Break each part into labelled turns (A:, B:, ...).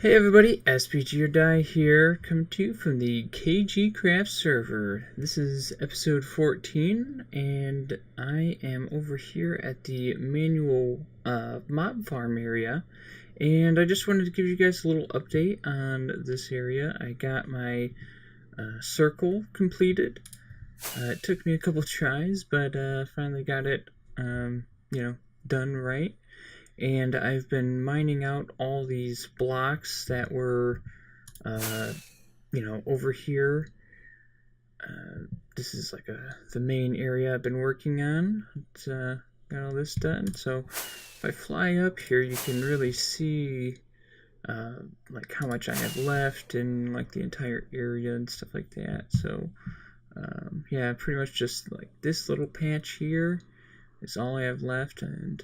A: Hey everybody, SPG or Die here, coming to you from the KG Craft server. This is episode 14, and I am over here at the manual mob farm area, and I just wanted to give you guys a little update on this area. I got my circle completed. It took me a couple tries, but finally got it, done right. And I've been mining out all these blocks that were, over here. This is like the main area I've been working on. It's got all this done. So if I fly up here, you can really see like how much I have left and like the entire area and stuff like that. So yeah, pretty much just like this little patch here is all I have left. And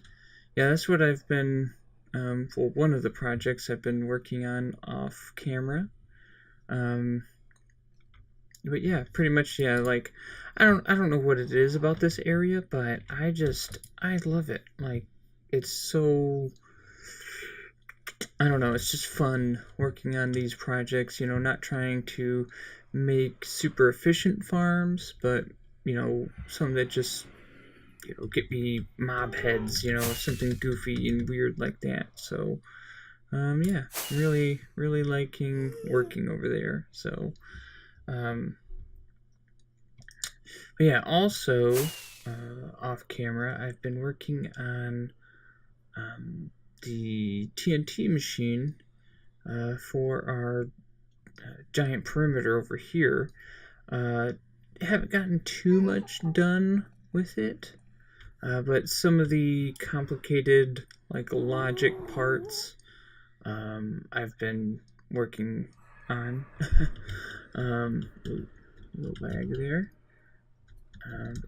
A: yeah, that's what I've been, for one of the projects I've been working on off camera. But yeah, pretty much, yeah, like, I don't know what it is about this area, but I love it. Like, it's so, I don't know, it's just fun working on these projects, not trying to make super efficient farms, but, some that just get me mob heads, something goofy and weird like that. So, yeah, really liking working over there. So, but yeah, also, off camera, I've been working on, the TNT machine, for our giant perimeter over here. Haven't gotten too much done with it. But some of the complicated, like, logic parts, I've been working on. Little lag there.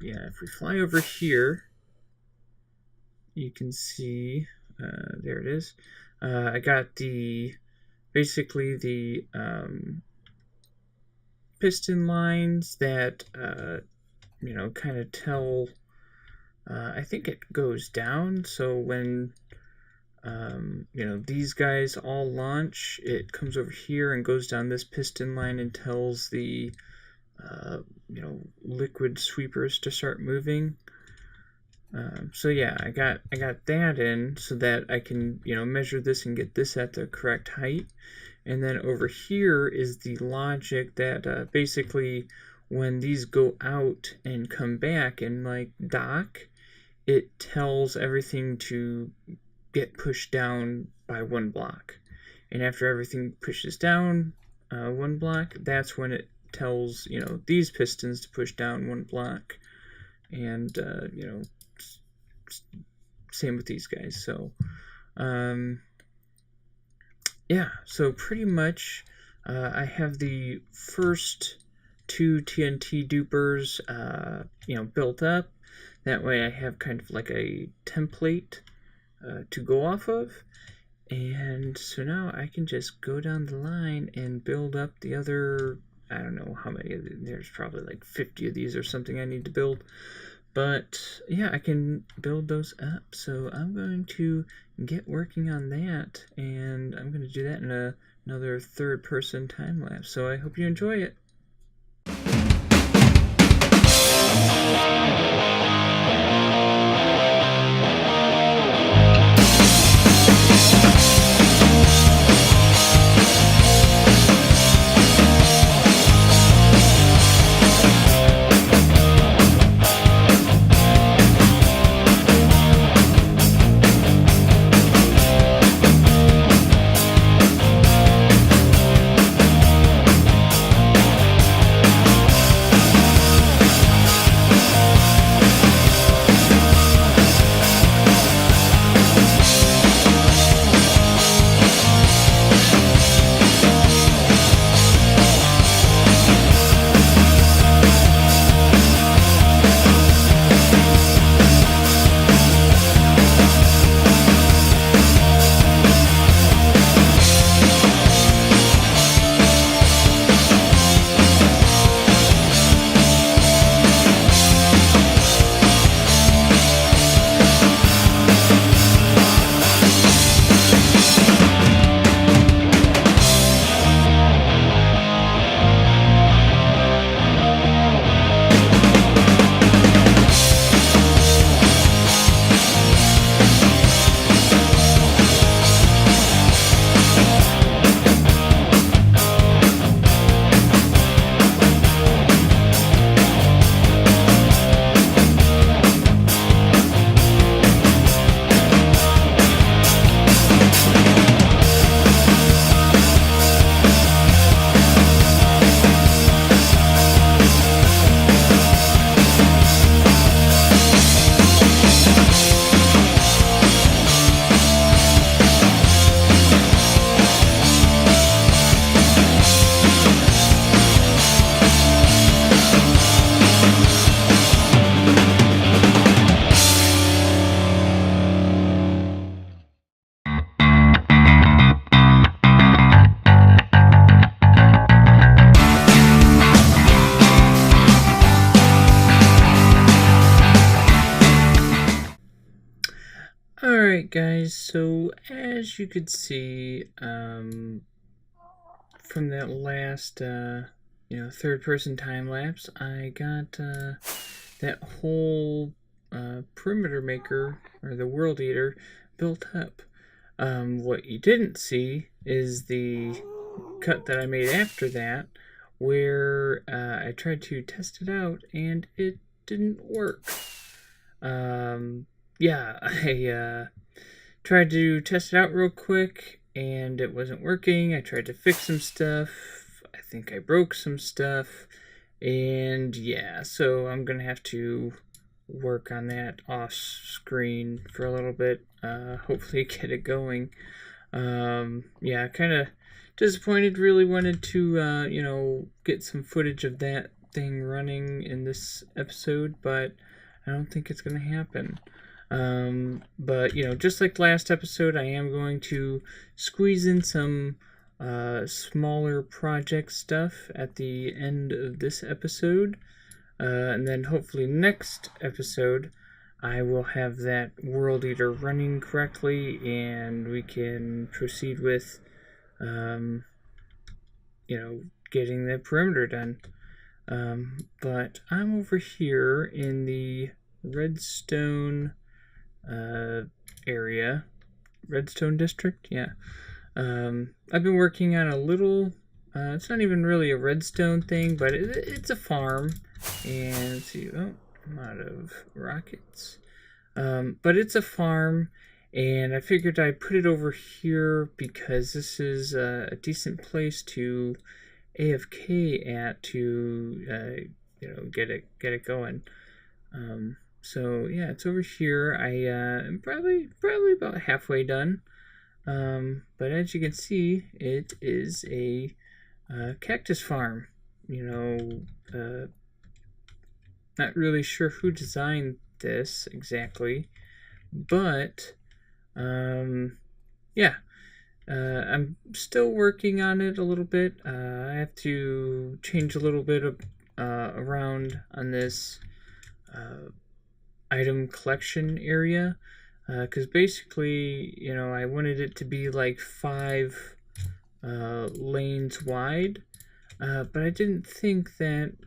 A: Yeah, if we fly over here, you can see, there it is. I got basically the, piston lines that, kind of tell. I think it goes down, so when, these guys all launch, it comes over here and goes down this piston line and tells the, liquid sweepers to start moving. So yeah, I got that in so that I can, measure this and get this at the correct height. And then over here is the logic that, basically when these go out and come back and, like, dock, it tells everything to get pushed down by one block. And after everything pushes down one block, that's when it tells, these pistons to push down one block. And, same with these guys. So, yeah, so pretty much I have the first two TNT dupers, built up. That way I have kind of like a template to go off of. And so now I can just go down the line and build up the other, I don't know how many, there's probably like 50 of these or something I need to build. But yeah, I can build those up. So I'm going to get working on that. And I'm going to do that in another third-person time-lapse. So I hope you enjoy it. guys, so as you could see from that last third-person time lapse, I got that whole perimeter maker, or the world eater, built up. What you didn't see is the cut that I made after that, where I tried to test it out and it didn't work. Yeah, I tried to test it out real quick and it wasn't working. I tried to fix some stuff. I think I broke some stuff. And yeah, so I'm gonna have to work on that off screen for a little bit. Hopefully get it going. Yeah, kind of disappointed. Really wanted to get some footage of that thing running in this episode, but I don't think it's gonna happen. But just like last episode, I am going to squeeze in some smaller project stuff at the end of this episode, and then hopefully next episode I will have that world eater running correctly and we can proceed with getting the perimeter done. But I'm over here in the redstone area, redstone district. Yeah. I've been working on a little it's not even really a redstone thing, but it's a farm. And let's see, I'm out of rockets. But it's a farm, and I figured I'd put it over here because this is a decent place to AFK at to get it going. So yeah, it's over here. I am probably about halfway done. But as you can see, it is a cactus farm. Not really sure who designed this exactly, but yeah, I'm still working on it a little bit. I have to change a little bit of around on this item collection area, because basically, I wanted it to be like 5 lanes wide. But I didn't think that,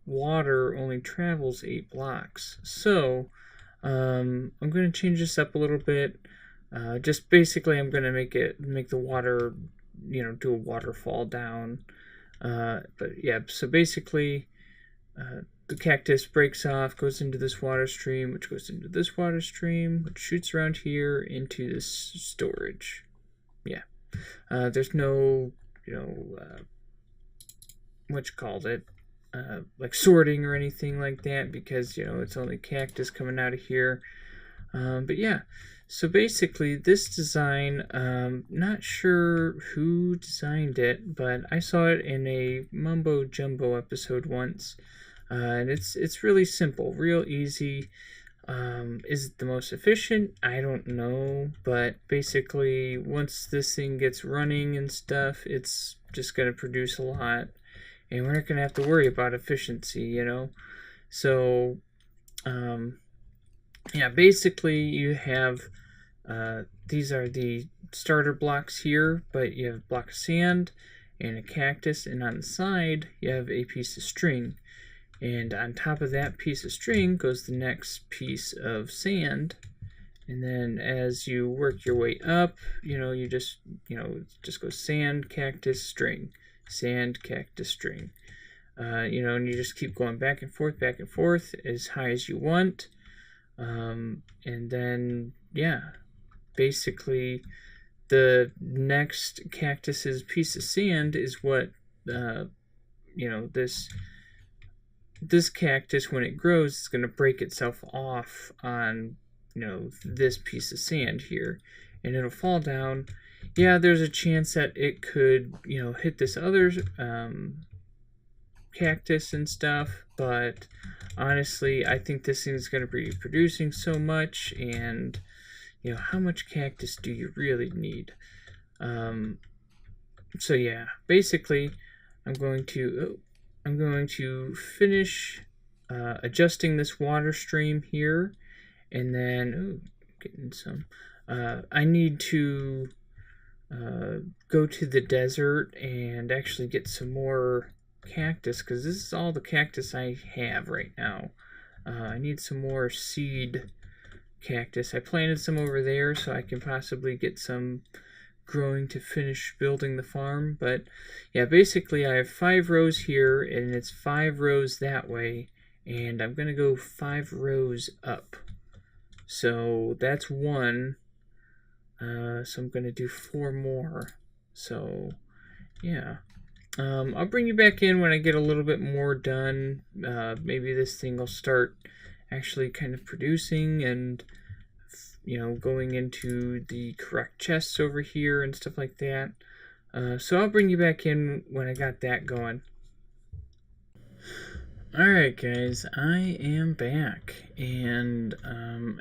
A: water only travels 8 blocks. So, I'm going to change this up a little bit. Just basically, I'm going to make the water, do a waterfall down. But yeah, so basically, the cactus breaks off, goes into this water stream, which goes into this water stream, which shoots around here into this storage. Yeah. There's no, like sorting or anything like that, because it's only cactus coming out of here. But yeah, so basically this design, not sure who designed it, but I saw it in a Mumbo Jumbo episode once, and it's really simple, real easy. Is it the most efficient? I don't know, but basically once this thing gets running and stuff, it's just going to produce a lot. And we're not going to have to worry about efficiency, So, yeah, basically you have, these are the starter blocks here, but you have a block of sand and a cactus, and on the side you have a piece of string. And on top of that piece of string goes the next piece of sand. And then as you work your way up, you just goes sand, cactus, string. Sand, cactus, string. And you just keep going back and forth as high as you want. And then, yeah, basically the next cactus's piece of sand is what, this cactus, when it grows, is going to break itself off on, this piece of sand here, and it'll fall down. Yeah, there's a chance that it could, hit this other cactus and stuff, but honestly, I think this thing's going to be producing so much, and, how much cactus do you really need? So yeah, basically, I'm going to finish adjusting this water stream here, and then getting some. I need to go to the desert and actually get some more cactus, because this is all the cactus I have right now. I need some more seed cactus. I planted some over there so I can possibly get some growing to finish building the farm. But yeah, basically I have 5 rows here and it's 5 rows that way, and I'm gonna go 5 rows up. So that's 1. So I'm gonna do 4 more. So yeah. I'll bring you back in when I get a little bit more done. Maybe this thing will start actually kind of producing and, going into the correct chests over here and stuff like that. So I'll bring you back in when I got that going. Alright guys, I am back, and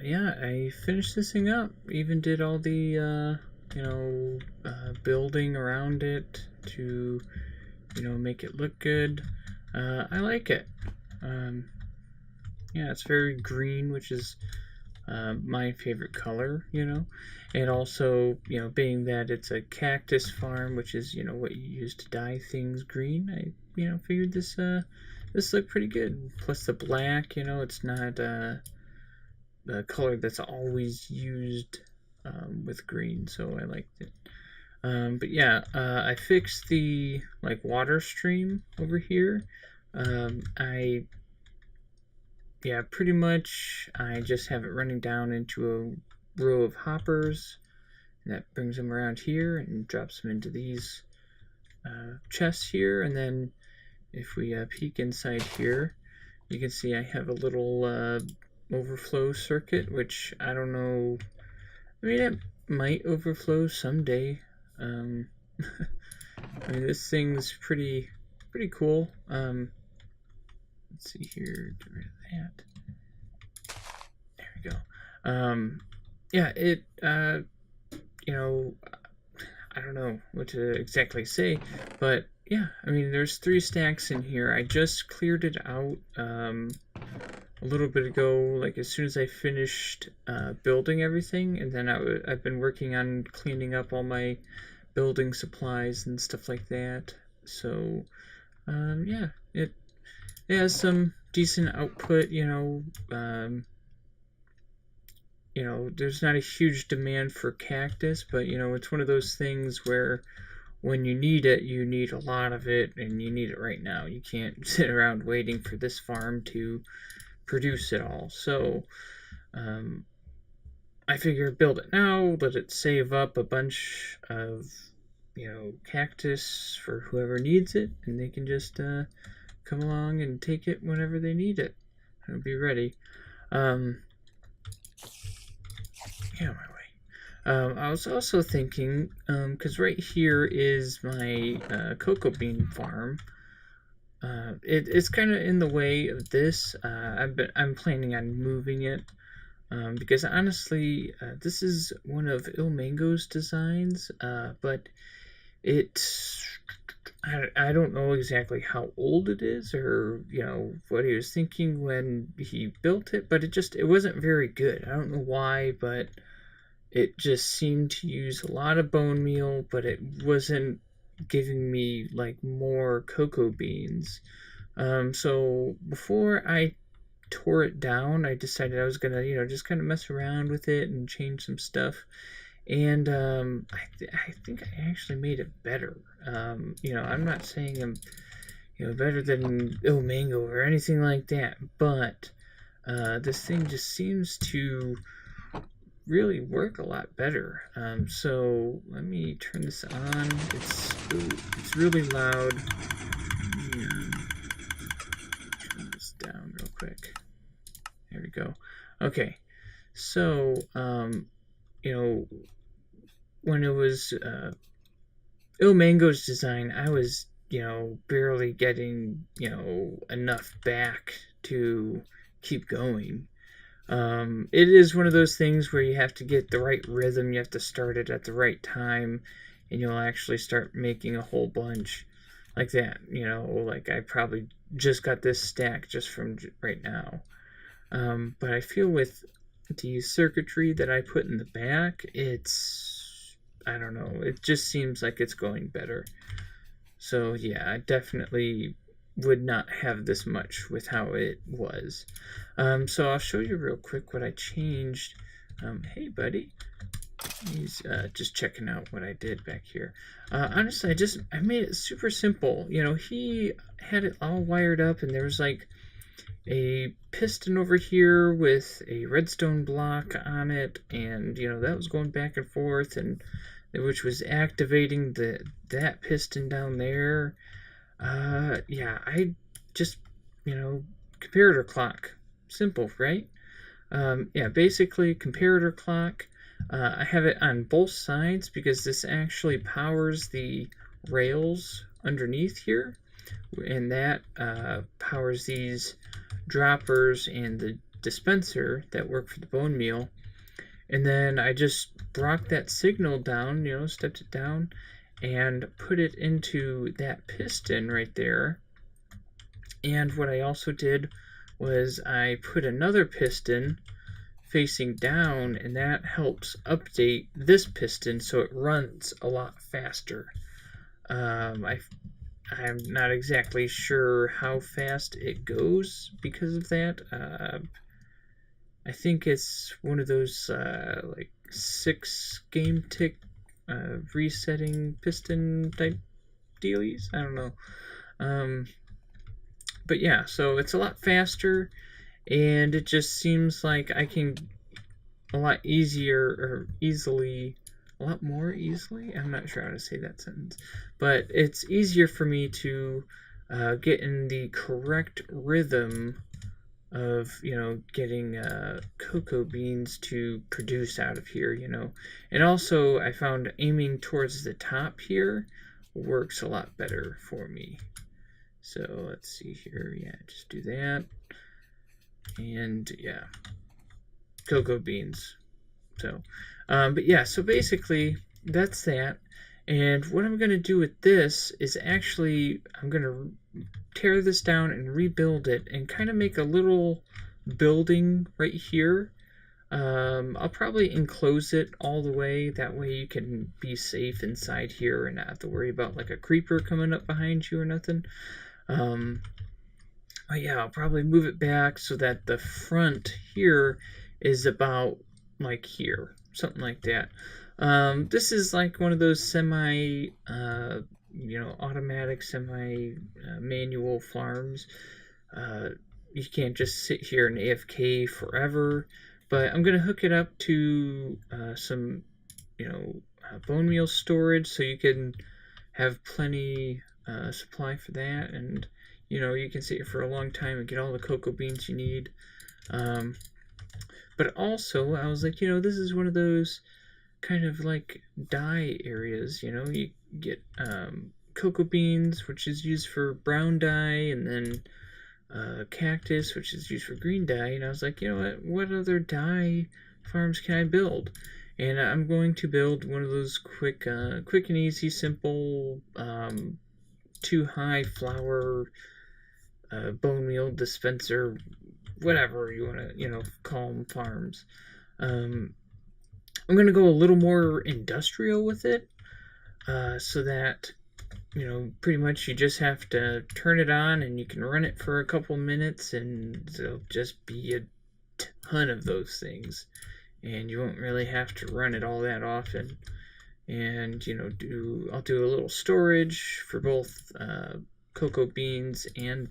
A: yeah, I finished this thing up. Even did all the building around it to make it look good. I like it. Yeah, it's very green, which is my favorite color, and also, being that it's a cactus farm, which is, what you use to dye things green, I, figured this looked pretty good. Plus the black, it's not a color that's always used with green, so I liked it. But yeah, I fixed the water stream over here. Pretty much I just have it running down into a row of hoppers, and that brings them around here and drops them into these chests here. And then if we peek inside here, you can see I have a little overflow circuit, which I don't know, I mean, it might overflow someday. I mean, this thing's pretty cool. Let's see here, get rid of that. There we go. Yeah, it, I don't know what to exactly say, but yeah, I mean, there's 3 stacks in here. I just cleared it out a little bit ago, like as soon as I finished building everything, and then I've been working on cleaning up all my building supplies and stuff like that. So yeah, it has some decent output. There's not a huge demand for cactus, but it's one of those things where when you need it, you need a lot of it, and you need it right now. You can't sit around waiting for this farm to produce it all. So I figure build it now, let it save up a bunch of cactus for whoever needs it, and they can just come along and take it whenever they need it. I'll be ready. Yeah, my way. I was also thinking, because right here is my cocoa bean farm. It's kind of in the way of this. I'm planning on moving it, because honestly, this is one of Il Mango's designs, but I don't know exactly how old it is, or what he was thinking when he built it, but it wasn't very good. I don't know why, but it just seemed to use a lot of bone meal, but it wasn't giving me more cocoa beans. So before I tore it down, I decided I was gonna just kind of mess around with it and change some stuff. And I think I actually made it better. I'm not saying I'm better than Il Mango or anything like that, but this thing just seems to really work a lot better. So let me turn this on. It's really loud. Turn this down real quick. There we go. Okay, so when it was Il Mango's design, I was barely getting enough back to keep going. It is one of those things where you have to get the right rhythm, you have to start it at the right time, and you'll actually start making a whole bunch like that. I probably just got this stack just from right now. But I feel with the circuitry that I put in the back, I don't know, it just seems like it's going better. So yeah, I definitely would not have this much with how it was. So I'll show you real quick what I changed. Hey buddy, he's just checking out what I did back here. Honestly, I made it super simple. He had it all wired up, and there was like a piston over here with a redstone block on it, and that was going back and forth, and which was activating that piston down there. Yeah, I just comparator clock, simple, right? Yeah, basically comparator clock. I have it on both sides because this actually powers the rails underneath here, and that powers these droppers and the dispenser that work for the bone meal. And then I just brought that signal down, stepped it down, and put it into that piston right there. And what I also did was I put another piston facing down, and that helps update this piston so it runs a lot faster. I'm not exactly sure how fast it goes because of that. I think it's one of those like 6 game tick resetting piston type dealies. I don't know. But yeah, so it's a lot faster, and it just seems like I can a lot more easily. I'm not sure how to say that sentence, but it's easier for me to get in the correct rhythm of getting cocoa beans to produce out of here. And also I found aiming towards the top here works a lot better for me. So let's see here. Yeah, just do that. And yeah, cocoa beans. So but yeah, so basically that's that. And what I'm going to do with this is actually I'm going to tear this down and rebuild it and kind of make a little building right here. I'll probably enclose it all the way. That way you can be safe inside here and not have to worry about like a creeper coming up behind you or nothing. But yeah, I'll probably move it back so that the front here is about like here, something like that. This is like one of those semi, automatic, manual farms. You can't just sit here and AFK forever. But I'm gonna hook it up to some, bone meal storage, so you can have plenty supply for that, and you can sit here for a long time and get all the cocoa beans you need. But also, I was like, this is one of those kind of like dye areas. You get cocoa beans, which is used for brown dye, and then cactus, which is used for green dye. And I was like, what other dye farms can I build? And I'm going to build one of those quick and easy, simple, 2-high flour bone meal dispenser, whatever you want to, call them farms. I'm going to go a little more industrial with it, so that pretty much you just have to turn it on and you can run it for a couple minutes, and there'll just be a ton of those things, and you won't really have to run it all that often. And I'll do a little storage for both cocoa beans and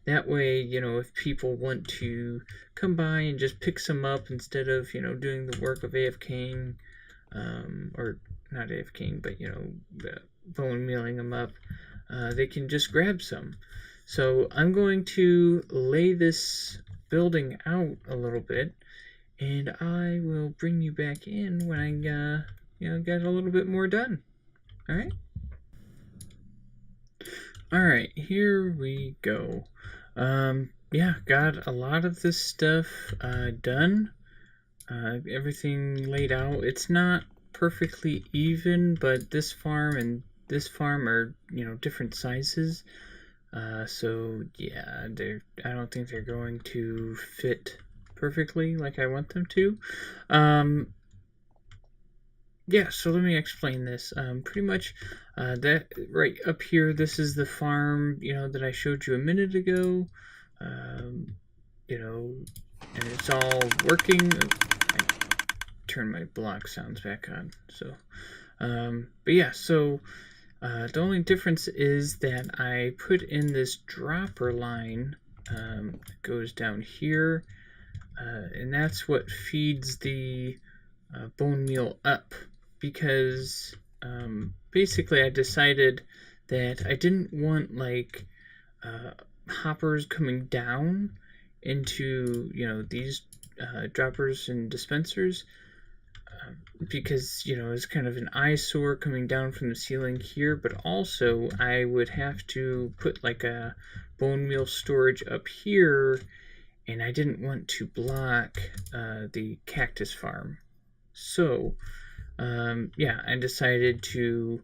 A: that way, if people want to come by and just pick some up instead of doing the work of AFKing, or not AFKing, but bone mealing them up, they can just grab some. So I'm going to lay this building out a little bit, and I will bring you back in when I got a little bit more done. All right. All right, here we go. Yeah, got a lot of this stuff done. Everything laid out. It's not perfectly even, but this farm and this farm are different sizes. So yeah, I don't think they're going to fit perfectly like I want them to. Yeah, so let me explain this. Pretty much that right up here, this is the farm, that I showed you a minute ago. Um, and it's all working. I turn my block sounds back on. So, but yeah, so the only difference is that I put in this dropper line that goes down here, and that's what feeds the bone meal up, because basically I decided that I didn't want hoppers coming down into these droppers and dispensers, because it's kind of an eyesore coming down from the ceiling here, but also I would have to put like a bone meal storage up here, and I didn't want to block the cactus farm. So yeah, I decided to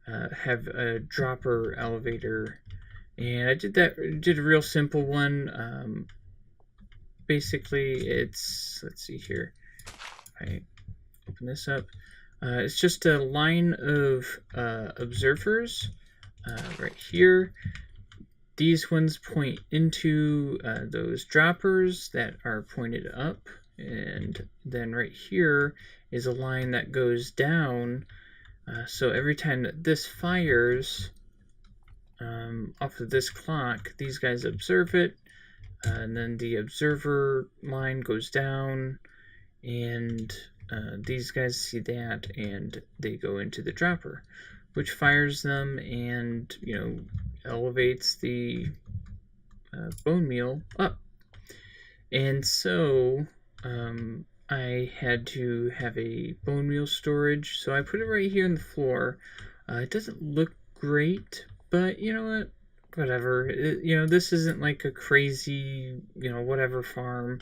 A: have a dropper elevator, and I did a real simple one. Basically, let's see here. I open this up. It's just a line of observers right here. These ones point into those droppers that are pointed up, and then right here is a line that goes down. So every time that this fires off of this clock, these guys observe it, and then the observer line goes down, and these guys see that, and they go into the dropper, which fires them and elevates the bone meal up. And so I had to have a bone meal storage, so I put it right here on the floor. It doesn't look great, but you know what? Whatever. This isn't like a crazy, whatever farm.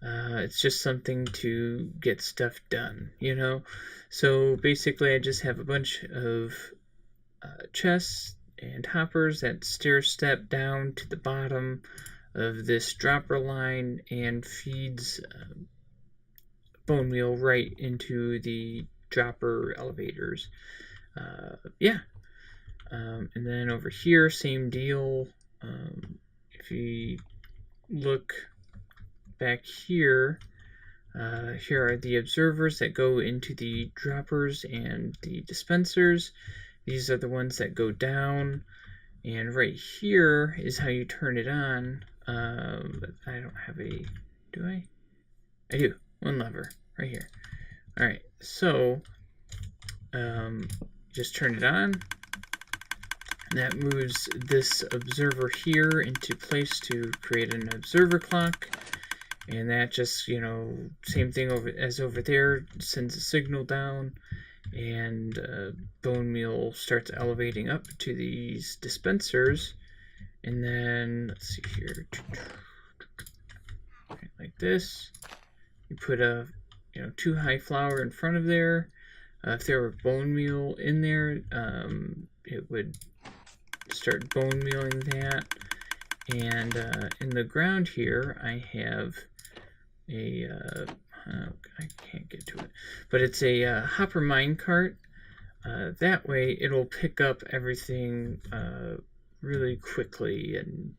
A: It's just something to get stuff done, So basically, I just have a bunch of chests and hoppers that stair step down to the bottom of this dropper line and feeds bone meal right into the dropper elevators. Yeah. And then over here, same deal. If you look back here, here are the observers that go into the droppers and the dispensers. These are the ones that go down. And right here is how you turn it on. But I don't have do I? I do. One lever right here. All right, so just turn it on. That moves this observer here into place to create an observer clock, and that just same thing over there, sends a signal down, and bone meal starts elevating up to these dispensers. And then let's see here, like this. You put a 2 high flour in front of there. If there were bone meal in there, it would start bone mealing that. And in the ground here, I have a I can't get to it, but it's a hopper minecart. That way, it'll pick up everything really quickly. And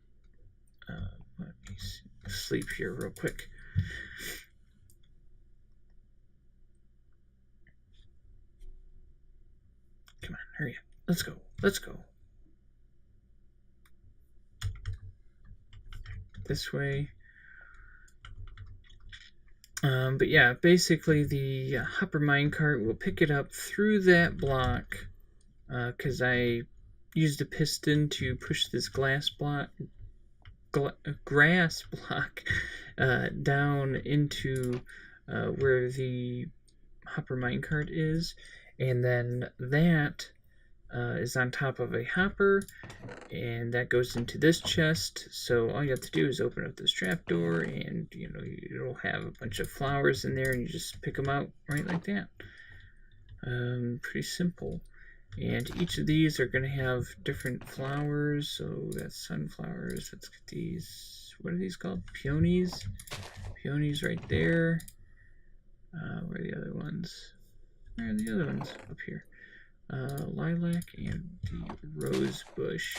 A: let me sleep here real quick. Come on, hurry up. Let's go. Let's go. This way. But yeah, basically the hopper minecart will pick it up through that block, because I used a piston to push this grass block down into where the hopper minecart is, and then that is on top of a hopper, and that goes into this chest. So all you have to do is open up this trapdoor, and it'll have a bunch of flowers in there, and you just pick them out right like that. Pretty simple. And each of these are going to have different flowers. So that's sunflowers. Let's get these. What are these called? Peonies. Peonies right there. Where are the other ones? Where are the other ones? Up here. Lilac and the rose bush.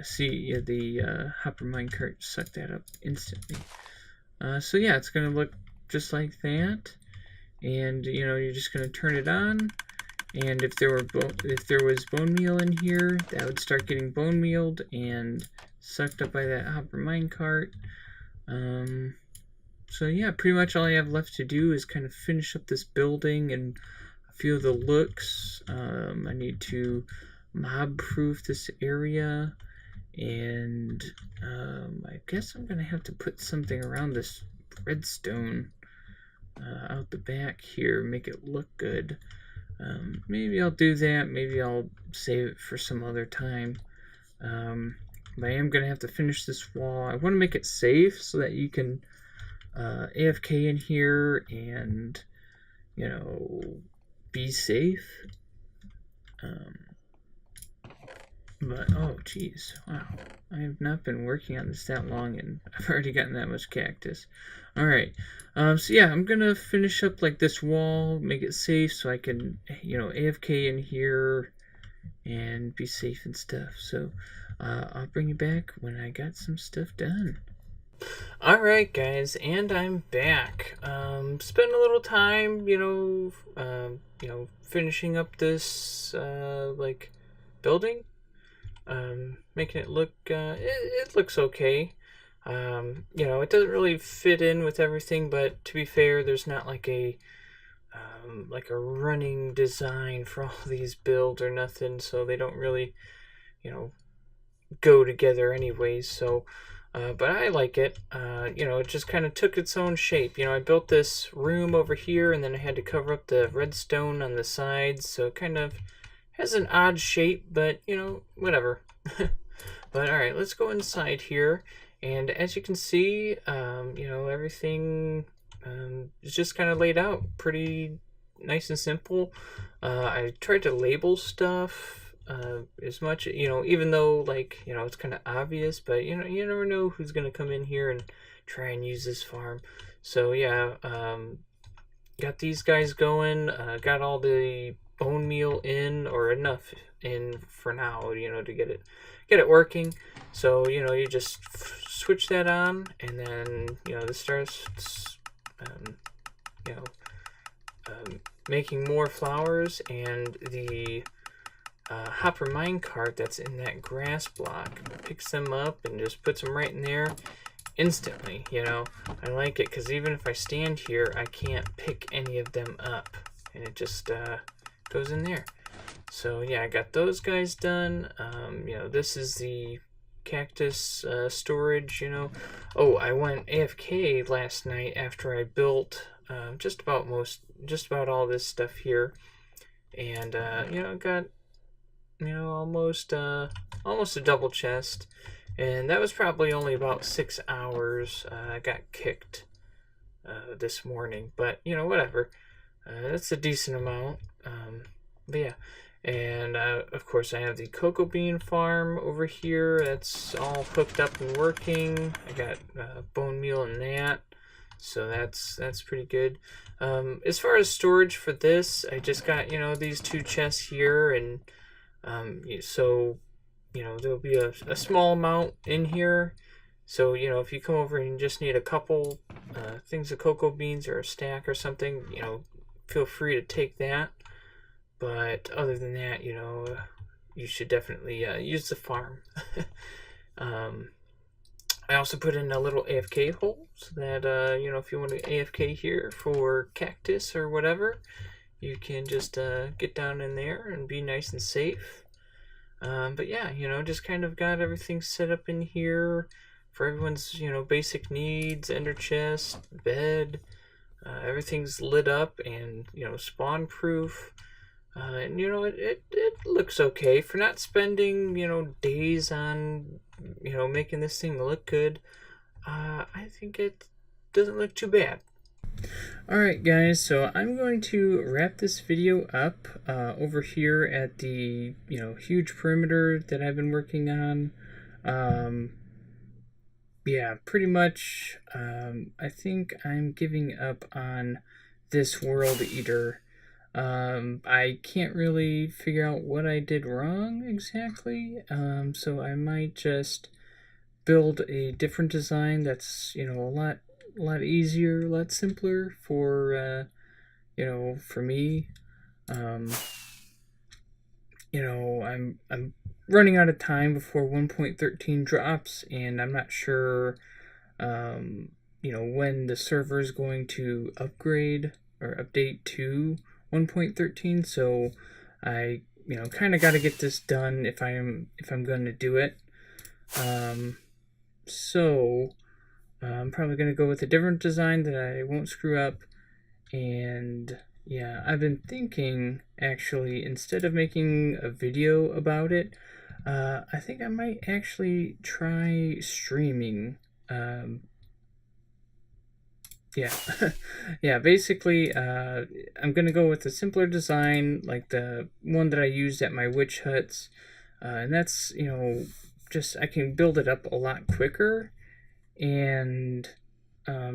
A: See, yeah, the hopper minecart sucked that up instantly. So yeah, it's going to look just like that. And you're just going to turn it on. And if there was bone meal in here, that would start getting bone mealed and sucked up by that hopper minecart. So yeah, pretty much all I have left to do is kind of finish up this building and a few of the looks. I need to mob-proof this area, and I guess I'm gonna have to put something around this redstone out the back here, make it look good. Maybe I'll do that. Maybe I'll save it for some other time. But I am gonna have to finish this wall. I want to make it safe so that you can AFK in here and be safe. But oh geez, wow, I have not been working on this that long and I've already gotten that much cactus. Alright, so yeah, I'm gonna finish up like this wall, make it safe so I can AFK in here and be safe and stuff. So I'll bring you back when I got some stuff done. Alright guys, and I'm back. Spent a little time, finishing up this building. Making it look it looks okay. It doesn't really fit in with everything, but to be fair, there's not like a running design for all these builds or nothing, so they don't really go together anyways. So but I like it. It just kind of took its own shape. I built this room over here, and then I had to cover up the redstone on the sides, so it kind of has an odd shape, but whatever. But alright, let's go inside here, and as you can see, everything is just kind of laid out pretty nice and simple. I tried to label stuff as much, even though it's kind of obvious, but you never know who's gonna come in here and try and use this farm. So yeah, got these guys going, got all the bone meal in, or enough in for now, to get it working. So you just switch that on, and then this starts making more flowers, and the hopper minecart that's in that grass block picks them up and just puts them right in there instantly. I like it because even if I stand here, I can't pick any of them up, and it just goes in there. So yeah, I got those guys done. This is the cactus storage. Oh, I went AFK last night after I built just about all this stuff here, and got almost a double chest, and that was probably only about 6 hours. I got kicked this morning, but whatever. That's a decent amount. But yeah, and of course I have the cocoa bean farm over here. That's all hooked up and working. I got bone meal in that, so that's pretty good. As far as storage for this, I just got these 2 chests here, and so there'll be a small amount in here. So if you come over and you just need a couple things of cocoa beans or a stack or something, feel free to take that. But other than that, you should definitely use the farm. I also put in a little AFK hole so that if you want to AFK here for cactus or whatever, you can just get down in there and be nice and safe. But yeah, just kind of got everything set up in here for everyone's basic needs: ender chest, bed. Everything's lit up and spawn proof. And it looks okay for not spending days on making this thing look good. I think it doesn't look too bad. Alright guys, so I'm going to wrap this video up over here at the, huge perimeter that I've been working on. Yeah, pretty much, I think I'm giving up on this world eater. I can't really figure out what I did wrong exactly, so I might just build a different design that's, a lot easier, a lot simpler for, for me. Um, I'm running out of time before 1.13 drops, and I'm not sure, when the server is going to upgrade or update to 1.13. So I, kind of got to get this done if I'm going to do it. So I'm probably going to go with a different design that I won't screw up. And yeah, I've been thinking, actually, instead of making a video about it, I think I might actually try streaming. Yeah, yeah, basically, I'm gonna go with a simpler design, like the one that I used at my witch huts. And that's, just I can build it up a lot quicker. And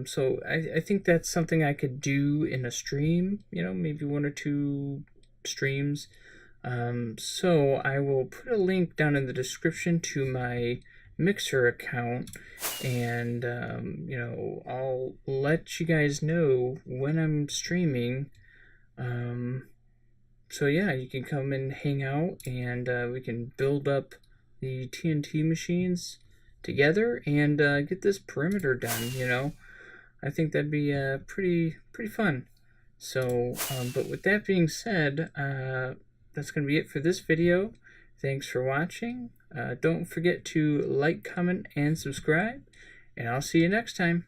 A: so I think that's something I could do in a stream, maybe one or two streams. So I will put a link down in the description to my Mixer account, and I'll let you guys know when I'm streaming. So yeah, you can come and hang out, and we can build up the TNT machines together and get this perimeter done. I think that'd be pretty fun. So, but with that being said, that's gonna be it for this video. Thanks for watching. Don't forget to like, comment, and subscribe, and I'll see you next time.